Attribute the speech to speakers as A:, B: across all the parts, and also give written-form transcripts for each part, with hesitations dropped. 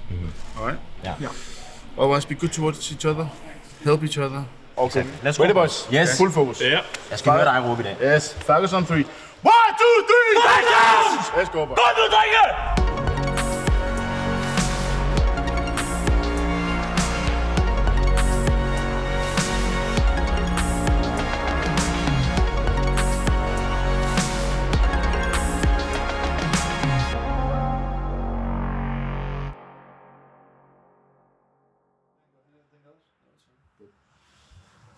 A: games. All right?
B: Yeah.
A: Otherwise, be good towards each other. Help each other.
B: Okay. Let's go.
A: Ready, boys?
B: Yes.
A: Full focus.
C: Ja.
B: Jeg skal høre dig råbe i dag.
A: Yes. Falcons on 3. 1, 2, 3. Falcons! Let's go, boys.
C: Kom nu, drenge!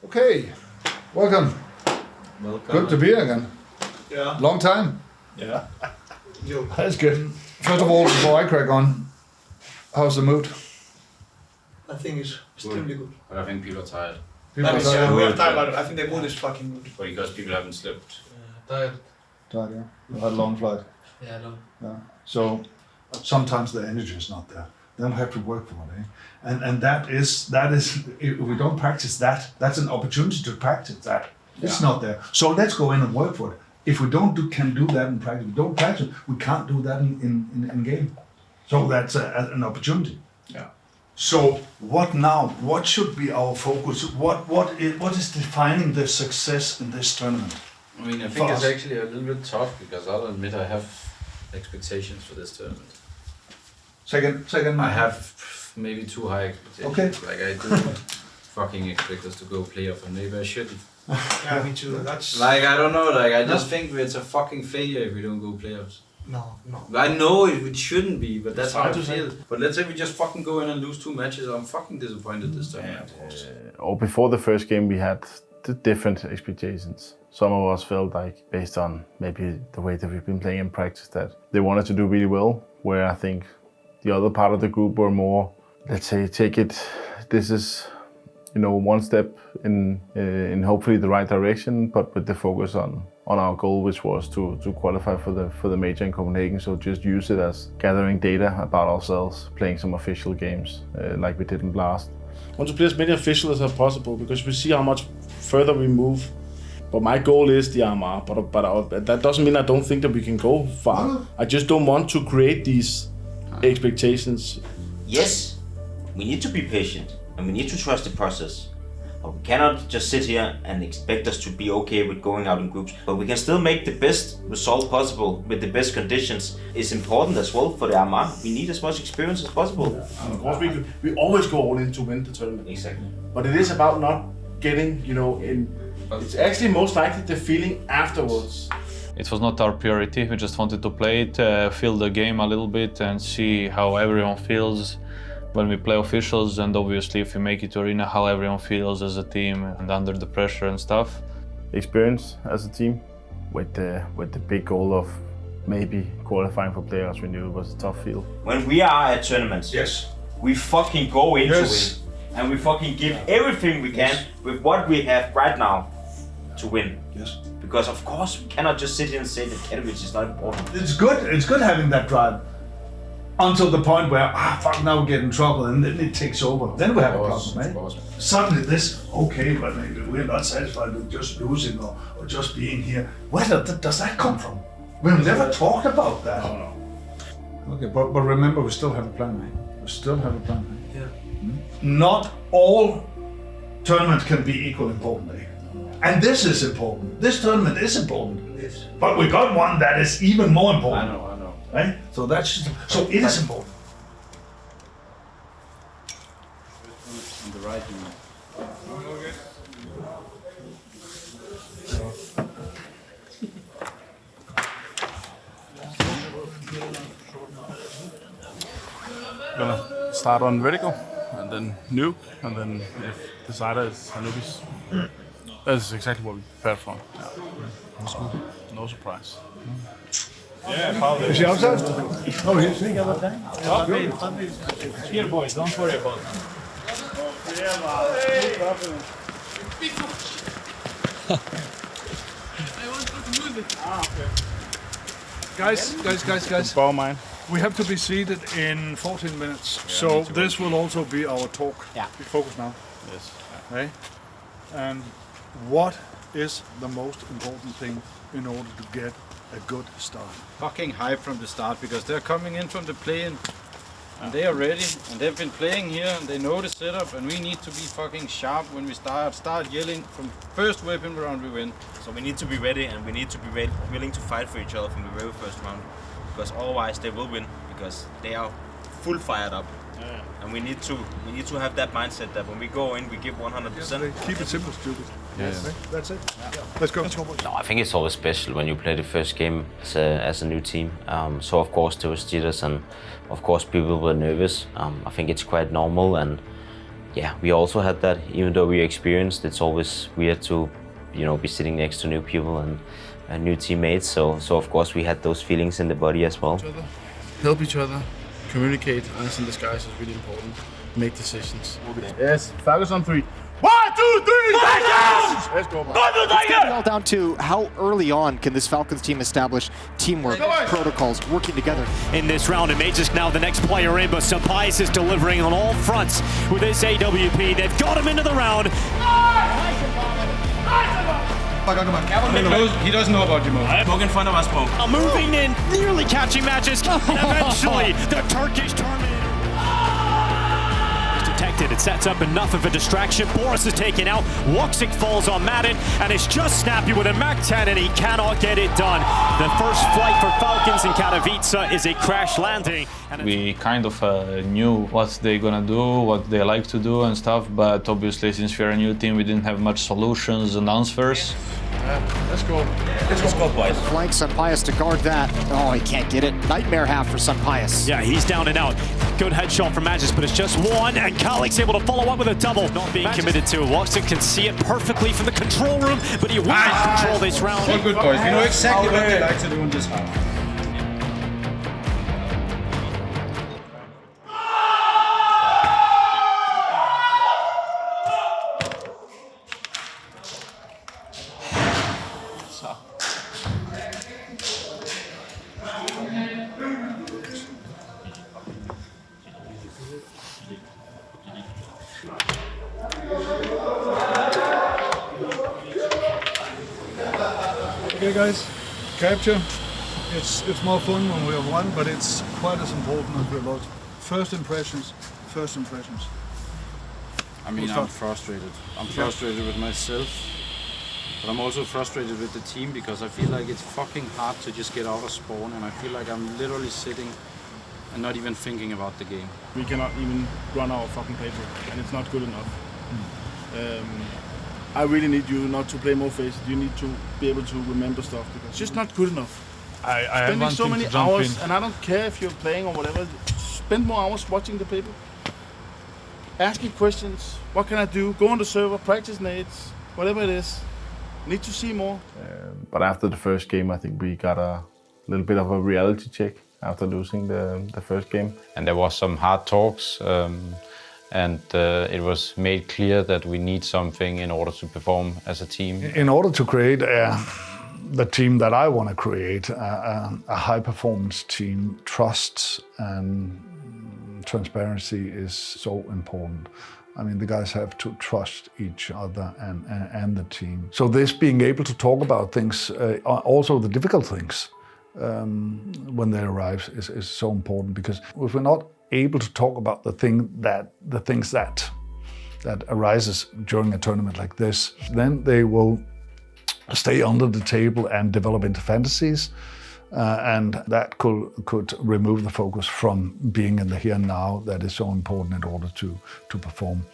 D: Okay, welcome. Good to be here again.
C: Yeah.
D: Long time.
C: Yeah.
D: That's good. First of all, before I crack on, how's the mood?
E: I think it's extremely good.
F: But I think people are tired.
D: People are
E: Yeah,
D: tired.
E: we have time, but I think the mood is fucking good.
F: But because people haven't slept.
D: Tired, yeah. You had a long flight.
E: Yeah, no.
D: Yeah. So sometimes the energy is not there. Then we have to work for it, eh? And that is if we don't practice that, that's an opportunity to practice that. It's not there. So let's go in and work for it. If we can do that in practice, we don't practice, we can't do that in game. So that's an opportunity.
A: Yeah.
D: So what now? What should be our focus? What is defining the success in this tournament?
F: I mean, I think
D: For
F: it's
D: us.
F: actually a little bit tough because I'll admit I have expectations for this tournament.
D: Second.
F: I have maybe too high expectations.
D: Okay.
F: Like I do fucking expect us to go playoff and maybe I shouldn't.
E: Yeah, me too. That's
F: Like I don't know, like I just think it's a fucking failure if we don't go playoffs.
E: no.
F: I know it shouldn't be, but that's how I
A: hard to say.
F: feel. But let's say we just fucking go in and lose 2 matches, I'm fucking disappointed this time.
A: Or before the first game, we had different expectations. Some of us felt like, based on maybe the way that we've been playing in practice, that they wanted to do really well, where I think the other part of the group were more, let's say, take it, this is, one step in hopefully the right direction, but with the focus on our goal, which was to qualify for the major in Copenhagen. So just use it as gathering data about ourselves, playing some official games like we did in last.
C: Want to play as many officials as possible because we see how much further we move. But my goal is the RMR, but that doesn't mean I don't think that we can go far. I just don't want to create these expectations.
G: Yes, we need to be patient and we need to trust the process. But we cannot just sit here and expect us to be okay with going out in groups. But we can still make the best result possible with the best conditions. It's important as well for the RMR. We need as much experience as possible.
C: And of course, we always go all in to win the tournament.
G: Exactly.
C: But it is about not getting, in. It's actually most likely the feeling afterwards.
H: It was not our priority. We just wanted to play it, feel the game a little bit and see how everyone feels when we play officials, and obviously if we make it to arena, how everyone feels as a team and under the pressure and stuff.
A: Experience as a team with the big goal of maybe qualifying for playoffs. We knew it was a tough field.
G: When we are at tournaments,
D: Yes.
G: we fucking go into
D: Yes.
G: it and we fucking give everything we can with what we have right now to win.
D: Yes.
G: Because of course we cannot just sit here and say that Katowice is not important.
D: It's good having that drive until the point where fuck, now we get in trouble, and then it takes over. Then we have a problem, eh? Suddenly this, okay, but maybe we're not satisfied with just losing or just being here. Where does that come from? We've never talked about that.
C: No.
D: Okay, but remember, we still have a plan, eh? We still have a plan, eh?
E: Yeah.
D: Not all tournaments can be equal important, eh? And this is important. This tournament is important.
E: Yes.
D: But we got one that is even more important.
F: I know.
D: Right? So it is important.
F: On the right,
C: Gonna start on vertical and then nuke, and then if decider is Anubis. That's exactly what we prepared for. Yeah. No surprise.
D: Is he outside? Oh, he's
C: Here, boys, don't worry about it.
I: Guys.
C: Borrow mine.
I: We have to be seated in 14 minutes, so this will also be our talk.
B: Yeah.
I: Be focused now.
C: Yes.
I: Okay? And what is the most important thing in order to get a good start?
F: fucking hype from the start because they're coming in from the play-in
J: And they are ready, and they've been playing here, and they know the setup, and we need to be fucking sharp when we start yelling from first weapon round we win.
K: So we need to be ready, and we need to be willing to fight for each other from the very first round, because otherwise they will win, because they are full fired up.
I: Yeah.
K: And we need to have that mindset that when we go in, we give 100%.
I: Keep it simple, stupid.
H: Yes.
I: Okay, that's it. Yeah. Let's go. Boys.
G: No, I think it's always special when you play the first game as a new team. So of course there was jitters, and of course people were nervous. I think it's quite normal, and yeah, we also had that. Even though we're experienced, it's always weird to, be sitting next to new people and new teammates. So of course we had those feelings in the body as well.
C: Help each other, communicate, eyes in the skies is really important. Make decisions. Yes, Falcons on 3. 1, 2, 3, Falcons! Let's go, bro.
L: It's getting all down to how early on can this Falcons team establish teamwork, protocols, working together.
M: In this round, and Mage's now the next player in, but Semifinal is delivering on all fronts with this AWP. They've got him into the round.
J: He doesn't know about you, Mo.
K: Poke in front of us, Poke.
M: Moving in, nearly catching matches, and eventually the Turkish Terminator. Detected. It sets up enough of a distraction. Boris is taken out. Woxic falls on Madden, and it's just Snappy with a Mac 10, and he cannot get it done. The first flight for Falcons in Katowice is a crash landing.
H: We kind of knew what they're gonna do, what they like to do and stuff, but obviously since we're a new team, we didn't have much solutions and answers.
C: Let's go.
K: Let's go, boys.
L: Flank Sunpius to guard that. Oh, he can't get it. Nightmare half for Sunpius.
M: Yeah, he's down and out. Good headshot from Magis, but it's just one, and Kalik's able to follow up with a double. Not being committed to. Woxic can see it perfectly from the control room, but he won't control this round.
J: All good, boys. We know exactly what they like to do in this half.
I: Okay, guys, capture. It's more fun when we have won, but it's quite as important as we've lost. First impressions.
J: I mean, I'm frustrated. I'm frustrated with myself, but I'm also frustrated with the team because I feel like it's fucking hard to just get out of spawn, and I feel like I'm literally sitting and not even thinking about the game.
C: We cannot even run our fucking playbook, and it's not good enough. I really need you not to play more faces. You need to be able to remember stuff because it's just not good enough.
I: I
C: Spending so many hours, and I don't care if you're playing or whatever. Spend more hours watching the playbook, asking questions. What can I do? Go on the server, practice nades, whatever it is. Need to see more. But after the first game, I think we got a little bit of a reality check after losing the first game.
N: And there was some hard talks. And it was made clear that we need something in order to perform as a team.
I: In order to create the team that I want to create, a high-performance team, trust and transparency is so important. I mean, the guys have to trust each other and the team. So this being able to talk about things, also the difficult things, when they arrive is so important, because if we're not able to talk about the things that arises during a tournament like this, then they will stay under the table and develop into fantasies, and that could remove the focus from being in the here and now that is so important in order to perform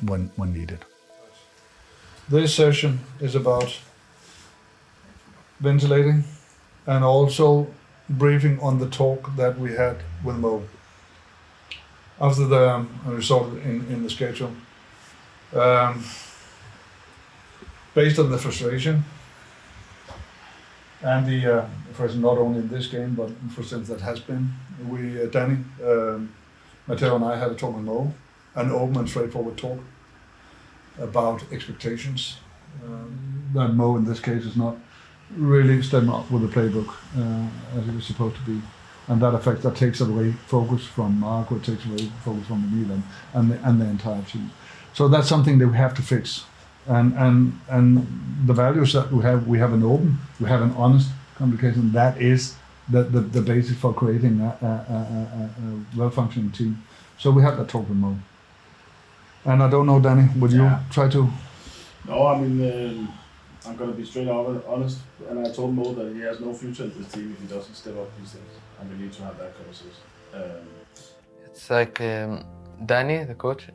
I: when needed. This session is about ventilating and also briefing on the talk that we had with Mo. After the result in the schedule, based on the frustration and the frustration not only in this game but frustration that has been, Danny, Matteo and I had a talk with Mo, an open and straightforward talk about expectations. That Mo in this case is not really stepping up with the playbook as it was supposed to be. And that takes away focus from Marco, it takes away focus from Milan and the entire team. So that's something that we have to fix. And the values that we have an open, we have an honest communication. That is the basis for creating a well-functioning team. So we have that talk with Mo. And I don't know, Danny, would you try to?
C: No, I mean, I'm going to be straight out honest, and I told Mo that he has no future in this team if he doesn't step up these things, and we need to have that conversation.
O: It's like Danny, the coach,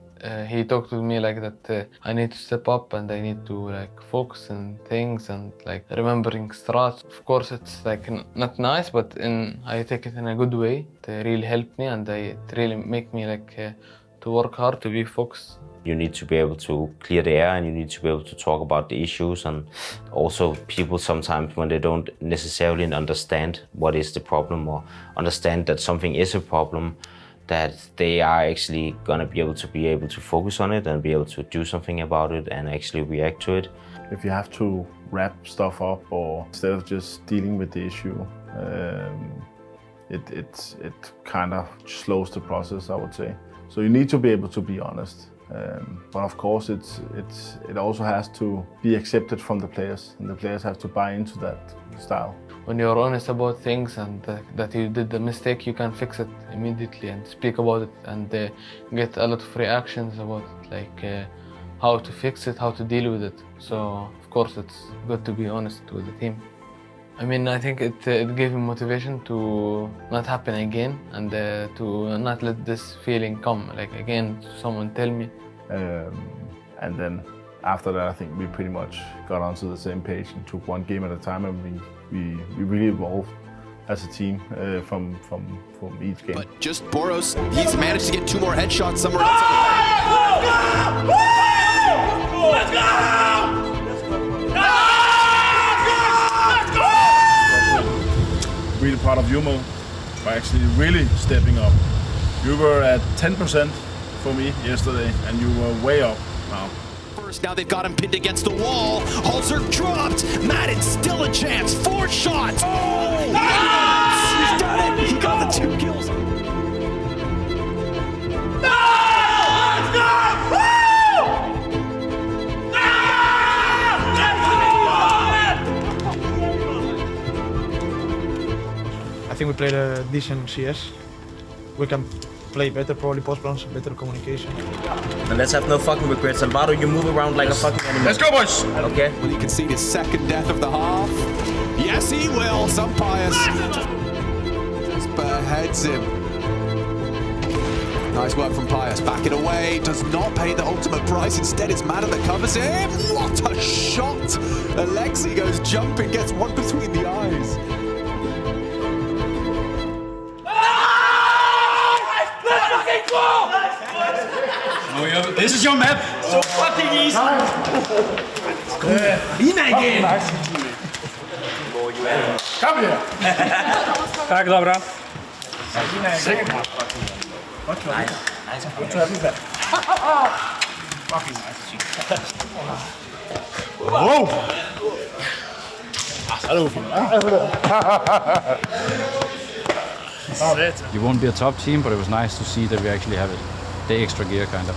O: he talked to me like that I need to step up and I need to like focus on things and like remembering strats. Of course, it's like not nice, but I take it in a good way. It really helped me and it really make me like to work hard, to be focused.
G: You need to be able to clear the air and you need to be able to talk about the issues, and also people sometimes when they don't necessarily understand what is the problem or understand that something is a problem, that they are actually gonna be able to focus on it and be able to do something about it and actually react to it.
A: If you have to wrap stuff up or instead of just dealing with the issue, it kind of slows the process, I would say. So you need to be able to be honest. But of course, it also has to be accepted from the players, and the players have to buy into that style.
O: When you're honest about things and that you did the mistake, you can fix it immediately and speak about it and get a lot of reactions about it, like how to fix it, how to deal with it. So of course it's good to be honest with the team. I mean, I think it gave me motivation to not happen again and to not let this feeling come like again, someone tell me.
A: And then after that, I think we pretty much got onto the same page and took one game at a time, and we really evolved as a team from each game.
P: But just Boros, he's managed to get 2 more headshots somewhere else.
Q: Let's go!
C: Really proud of you, Mo, for actually really stepping up. You were at 10% for me yesterday, and you were way up now.
P: First, now they've got him pinned against the wall. Halser dropped. Madden's still a chance. 4 shots. Oh! He's done it. He got the 2 kills.
E: I think we played a decent CS. We can play better, probably post-plans, better communication.
K: And let's have no fucking regrets. Alvaro, you move around like a fucking animal.
C: Let's go, boys!
K: Okay.
P: Will he concede his second death of the half? Yes, he will. Some pious. Just beheads him. Nice work from Pius. Back it away. Does not pay the ultimate price. Instead, it's Madden that covers him. What a shot! Alexi goes jumping, gets one between the eyes.
Q: Oh, this is your map. So fucking easy. Lina again.
C: Come here.
Q: Tak, dobra.
C: Good to have you back. Fucking nice. Whoa!
J: You won't be a top team, but it was nice to see that we actually have it. The extra gear, kind of.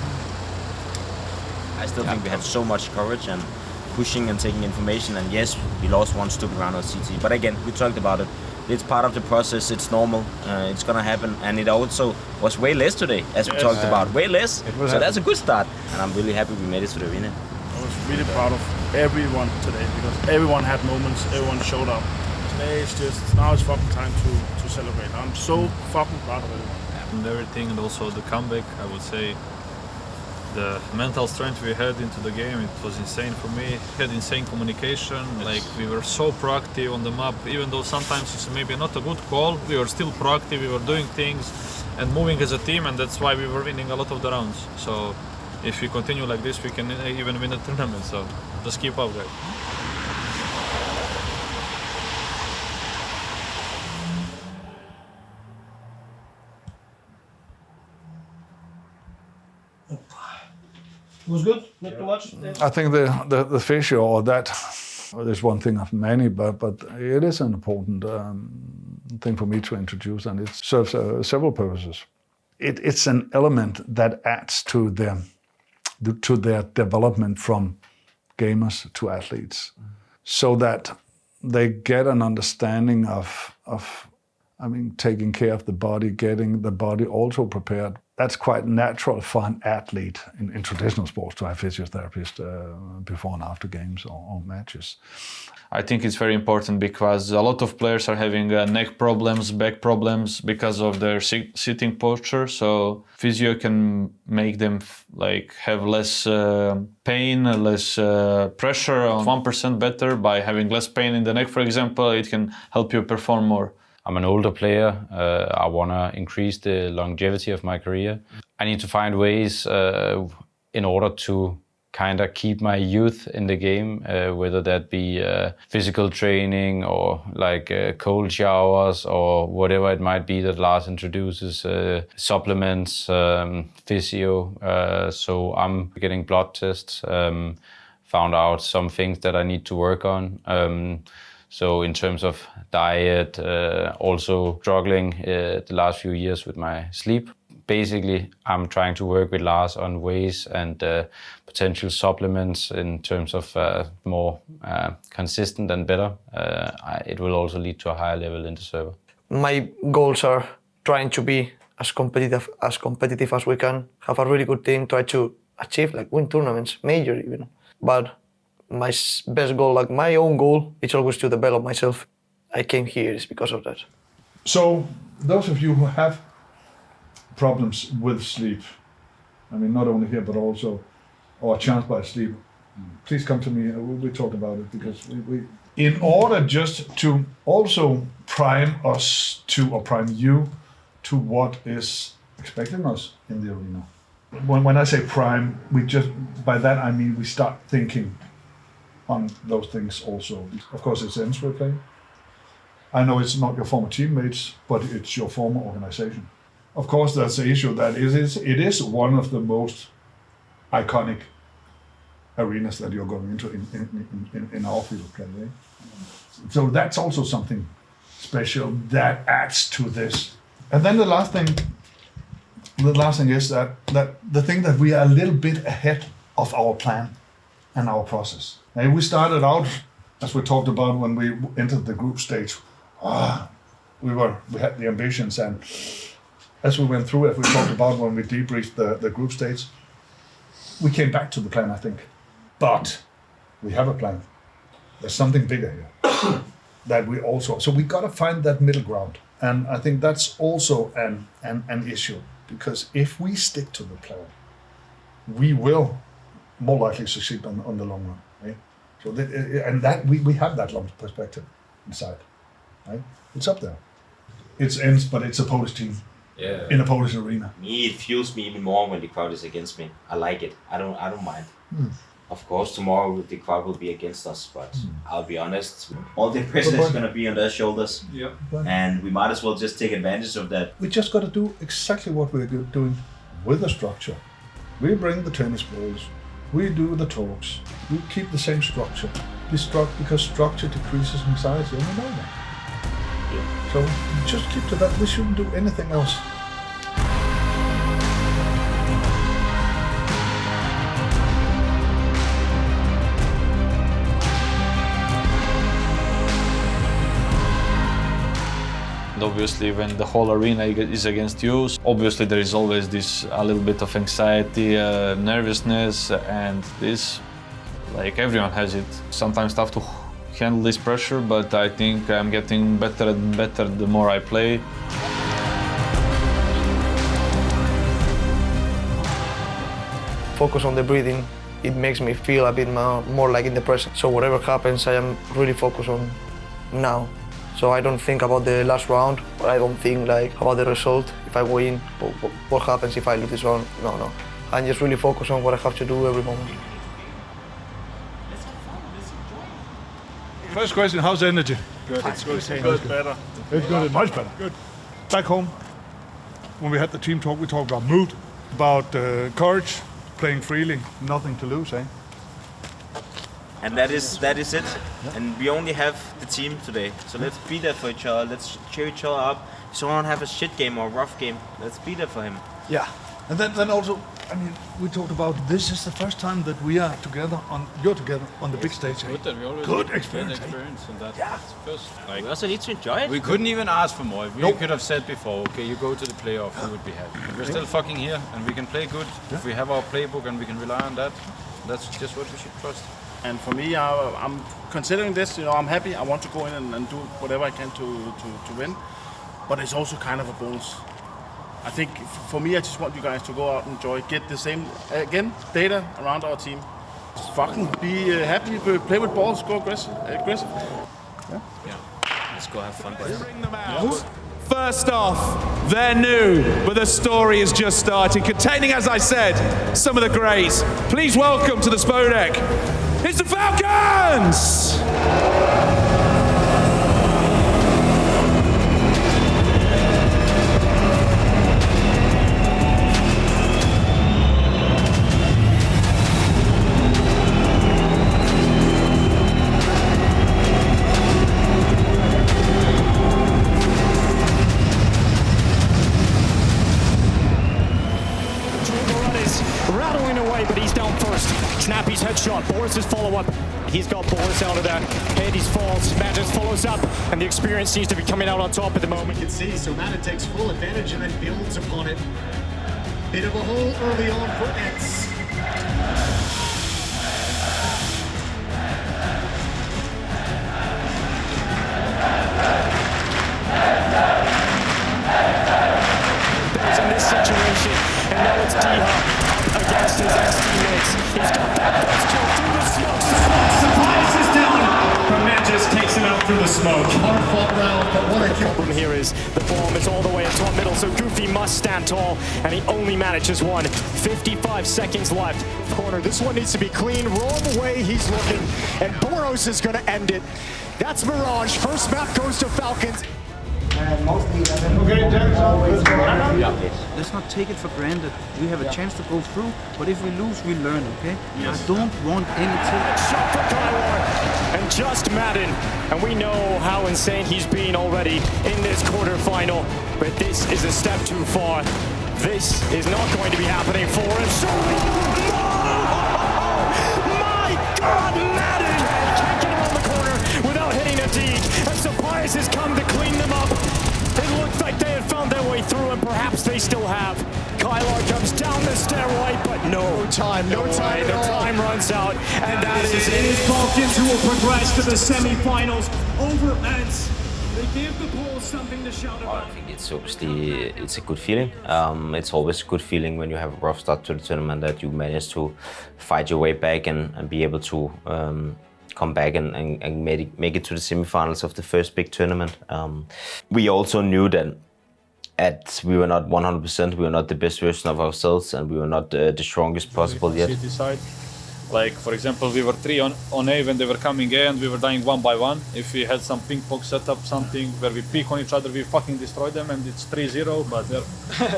K: I still think we had so much courage and pushing and taking information, and yes, we lost one stupid round of CT, but again, we talked about it. It's part of the process, it's normal, it's gonna happen, and it also was way less today, as we talked about, way less, so that's a good start, and I'm really happy we made it to the arena.
C: I was really proud of everyone today, because everyone had moments, everyone showed up. Today it's just, now it's fucking time to celebrate. I'm so fucking proud of everyone.
H: And everything, and also the comeback, I would say. The mental strength we had into the game, it was insane for me. We had insane communication, like we were so proactive on the map, even though sometimes it's maybe not a good call, we were still proactive, we were doing things and moving as a team, and that's why we were winning a lot of the rounds. So if we continue like this, we can even win the tournament, so just keep up, guys.
E: It was good. Good to watch.
I: I think the fissure, or that is one thing of many, but it is an important thing for me to introduce, and it serves several purposes. It's an element that adds to their development from gamers to athletes, so that they get an understanding of I mean, taking care of the body, getting the body also prepared. That's quite natural for an athlete in traditional sports to have physiotherapists before and after games or matches.
H: I think it's very important because a lot of players are having neck problems, back problems because of their sitting posture. So physio can make them have less pain, less pressure, 1% better by having less pain in the neck, for example. It can help you perform more.
N: I'm an older player. I want to increase the longevity of my career. I need to find ways in order to kind of keep my youth in the game, whether that be physical training or cold showers or whatever it might be that Lars introduces, supplements, physio. So I'm getting blood tests, found out some things that I need to work on. So in terms of diet, also struggling the last few years with my sleep. Basically, I'm trying to work with Lars on ways and potential supplements in terms of more consistent and better. It will also lead to a higher level in the server.
E: My goals are trying to be as competitive as we can, have a really good team, try to achieve, win tournaments, major even. But my best goal, my own goal, is always to develop myself. I came here is because of that.
I: So those of you who have problems with sleep, I mean, not only here, but also, or challenged by sleep, please come to me. We talk about it because we in order just to also prime us to, or prime you to what is expecting us in the arena. When I say prime, by that I mean we start thinking on those things also. Of course, it's ends we're playing. I know it's not your former teammates, but it's your former organization. Of course, that's the issue. That it is one of the most iconic arenas that you're going into in our field of play. Eh? So that's also something special that adds to this. And then the last thing is that the thing that we are a little bit ahead of our plan and our process. And we started out, as we talked about when we entered the group stage. We had the ambitions, and as we went through it, we talked about when we debriefed the group stage, we came back to the plan, I think. But we have a plan. There's something bigger here that we also. So we got to find that middle ground, and I think that's also an issue, because if we stick to the plan, we will more likely succeed on the long run. Right? So that we have that long perspective inside. Right? It's up there. It's ends, but it's a Polish team.
G: Yeah.
I: In a Polish arena.
G: Me, it fuels me even more when the crowd is against me. I like it. I don't mind. Of course, tomorrow the crowd will be against us, but I'll be honest, all the pressure is going to be on their shoulders.
I: Yeah.
G: And we might as well just take advantage of that.
I: We just got to do exactly what we're doing with the structure. We bring the tennis balls. We do the talks. We keep the same structure. Because structure decreases anxiety, and we know that. So just keep to that. We shouldn't do anything else.
H: And obviously, when the whole arena is against you, obviously there is always this a little bit of anxiety, nervousness, and this, everyone has it. Sometimes tough to handle this pressure, but I think I'm getting better and better the more I play.
E: Focus on the breathing. It makes me feel a bit more like in the present. So whatever happens, I am really focused on now. So I don't think about the last round, or I don't think about the result. If I win, what happens if I lose this round? No. I'm just really focused on what I have to do every moment.
I: First question, how's the energy?
C: Good. It's good.
I: Good. Better. It's good. Much better. Good. Back home, when we had the team talk, we talked about mood, about courage, playing freely, nothing to lose, eh?
K: And that is it. Yeah. And we only have the team today. So let's be there for each other. Let's cheer each other up. If someone have a shit game or a rough game, let's be there for him.
I: Yeah. And then also I mean, we talked about this is the first time that we are together you're together on the big stage.
J: Good that we always
I: Good
J: get
I: experience.
J: and that. Yeah. First, like,
K: We also need to enjoy it.
J: we couldn't even ask for more. We could have said before, okay, you go to the playoff, we would be happy. We're still fucking here, and we can play good. If we have our playbook and we can rely on that, that's just what we should trust.
C: And for me, I'm considering this. I'm happy. I want to go in and do whatever I can to win. But it's also kind of a bonus. I think for me, I just want you guys to go out and enjoy, get the same data around our team. Just fucking be happy, play with balls, go aggressive.
J: Yeah. Let's go have fun.
P: Bring them out. First off, they're new, but the story is just starting. Containing, as I said, some of the greats. Please welcome to the Spodek, it's the Falcons!
M: Rattling away, but he's down first. Snappy's headshot, Boris's follow-up. He's got Boris out of that. Andy's falls, Matters follows up, and the experience seems to be coming out on top at the moment.
R: You can see, so Matta takes full advantage and then builds upon it. Bit of a hole early on for Ents.
M: There's in this situation, and now it's D-Hop against his ex-teammates. He's got that first kill through the smoke.
R: Surprise is down.
M: Just takes him out through the smoke.
R: Hard fought round, but what a kill.
M: Problem here is the bomb is all the way at top middle, so Goofy must stand tall, and he only manages one. 55 seconds left.
R: Corner, this one needs to be clean. Wrong way he's looking, and Boros is going to end it. That's Mirage. First map goes to Falcons.
J: Let's not take it for granted. We have a chance to go through, but if we lose, we learn, okay? Yes. I don't want any
M: shot for Kylor and just Madden. And we know how insane he's been already in this quarterfinal, but this is a step too far. This is not going to be happening for him. So my God, Madden can't get around the corner without hitting a D. And Surprise has come to clean them up. It looks like they had found their way through, and perhaps they still have. Kylor comes down the stairway, but no time. The time runs out, and that is
R: It is Falcons who will progress to the semifinals over Ents. They give the Bulls something to shout about.
K: I think it's obviously a good feeling. It's always a good feeling when you have a rough start to the tournament that you manage to fight your way back and be able to come back and make it to the semifinals of the first big tournament. We also knew that we were not 100%, we were not the best version of ourselves, and we were not the strongest possible yet.
H: Side. Like, for example, we were 3 on A when they were coming A, and we were dying 1 by 1. If we had some ping pong setup, something where we pick on each other, we fucking destroy them, and it's 3-0. But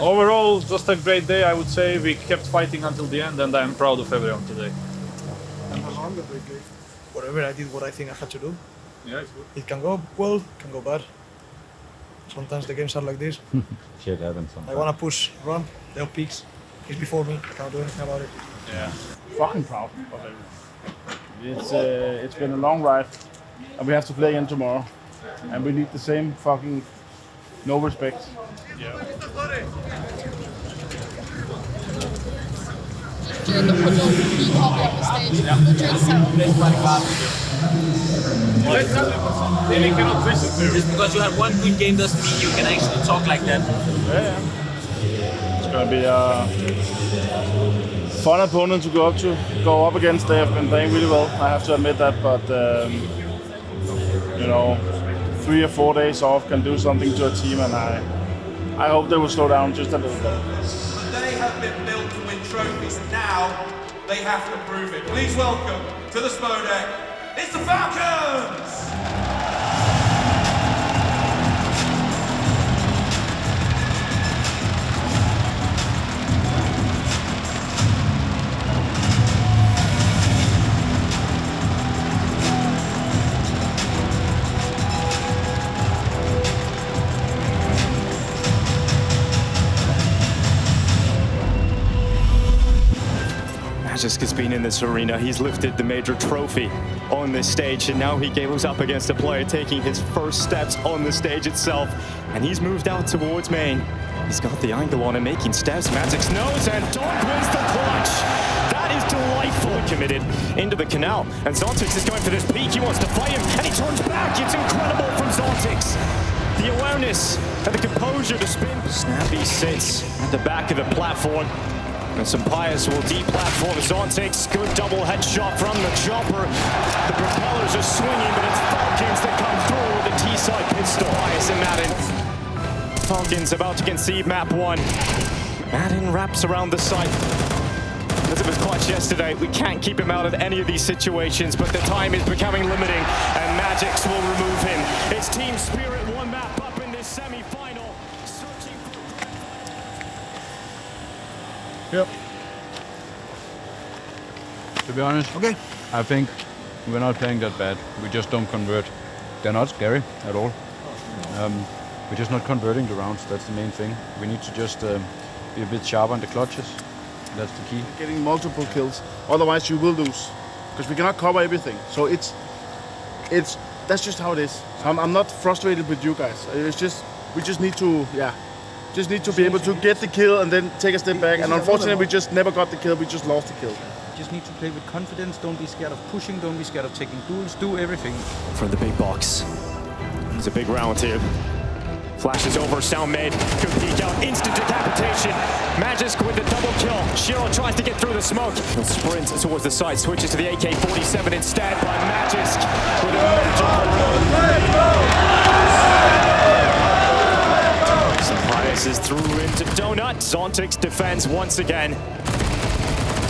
H: overall, just a great day, I would say. We kept fighting until the end, and I'm proud of everyone today.
E: And as long as we gave whatever I did, what I think I had to do.
H: Yeah, it's good.
E: It can go well, it can go bad. Sometimes the games are like this.
N: Shit happens sometimes.
E: I want to push, run, they'll peaks. He's before me, can't do anything about it.
C: Yeah, fucking proud of everyone. It's been a long ride, and we have to play again tomorrow. And we need the same fucking no respect. Yeah.
Q: They cannot listen to. Just because you had one good game doesn't mean you can actually talk like that.
C: Yeah. It's gonna be a fun opponent to go up against. They have been playing really well, I have to admit that, but 3 or 4 days off can do something to a team, and I hope they will slow down just a little bit.
P: They have been built to win trophies, and now they have to prove it. Please welcome to the Spodek, it's the Falcons!
S: Magisk has been in this arena. He's lifted the major trophy on this stage, and now he goes up against a player taking his first steps on the stage itself, and he's moved out towards main. He's got the angle on him, making steps. Magic's nose, and Donk wins the clutch. That is delightfully committed into the canal, and Zontix is going for this peak. He wants to fight him, and he turns back. It's incredible from Zontix. The awareness and the composure to spin. Snappy sits at the back of the platform. And Sampaius will deplatform Zontix. Good double headshot from the chopper. The propellers are swinging, but it's Falcons that come through with a T-side pistol. Sampaius and Madden. Falcons about to concede map 1. Madden wraps around the site. As it was clutch yesterday, we can't keep him out of any of these situations, but the time is becoming limiting, and Magix will remove him. It's Team Spirit, one map up in this semi-final, searching for...
T: Yep. To be honest, I think we're not playing that bad. We just don't convert. They're not scary at all. We're just not converting the rounds. That's the main thing. We need to just be a bit sharper on the clutches. That's the key.
C: Getting multiple kills, otherwise you will lose, because we cannot cover everything. So that's just how it is. So I'm not frustrated with you guys. We just need to be able to get the kill and then take a step back. And unfortunately, we just never got the kill. We just lost the kill.
J: You just need to play with confidence. Don't be scared of pushing. Don't be scared of taking duels. Do everything.
S: From the big box. It's a big round here. Flashes over, sound made, good peek out, instant decapitation. Magisk with the double kill. Shiro tries to get through the smoke. He'll sprint towards the side, switches to the AK-47 instead by Magisk with a Sampaius is through into Donut. Zontix defends once again.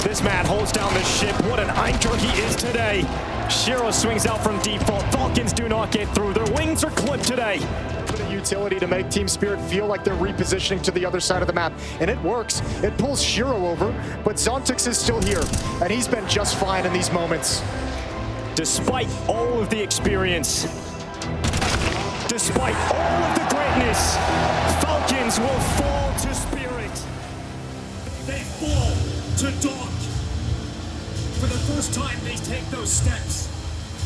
S: This man holds down the ship. What an anchor he is today. Shiro swings out from default. Falcons do not get through. Their wings are clipped today.
R: For the utility to make Team Spirit feel like they're repositioning to the other side of the map, and it works. It pulls Shiro over, but Zontix is still here, and he's been just fine in these moments.
S: Despite all of the experience, despite all of the greatness, Falcons will fall to Spirit.
M: They fall to Donk. For the first time, they take those steps.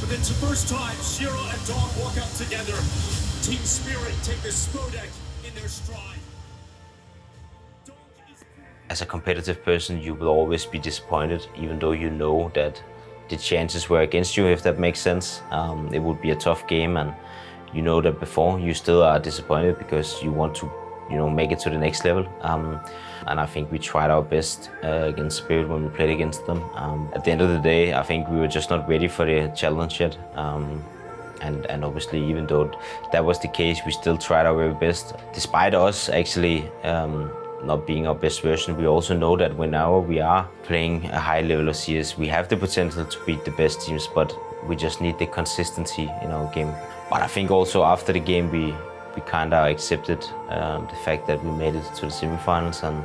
M: But it's the first time Shiro and Donk walk up together. Team Spirit take the Spodek in their stride.
G: As a competitive person, you will always be disappointed, even though you know that the chances were against you, if that makes sense. It would be a tough game, and you know that before you still are disappointed because you want to, make it to the next level. And I think we tried our best against Spirit when we played against them. At the end of the day, I think we were just not ready for the challenge yet. And obviously, even though that was the case, we still tried our very best. Despite us actually not being our best version, we also know that whenever we are playing a high level of CS, we have the potential to beat the best teams, but we just need the consistency in our game. But I think also after the game, we kind of accepted the fact that we made it to the semifinals, and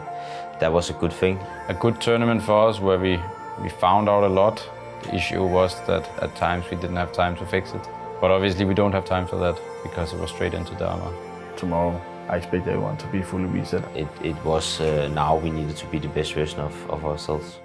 G: that was a good thing.
N: A good tournament for us where we found out a lot. The issue was that at times we didn't have time to fix it. But obviously we don't have time for that because it was straight into the armor.
A: Tomorrow, I expect everyone to be fully reset.
G: It was now we needed to be the best version of ourselves.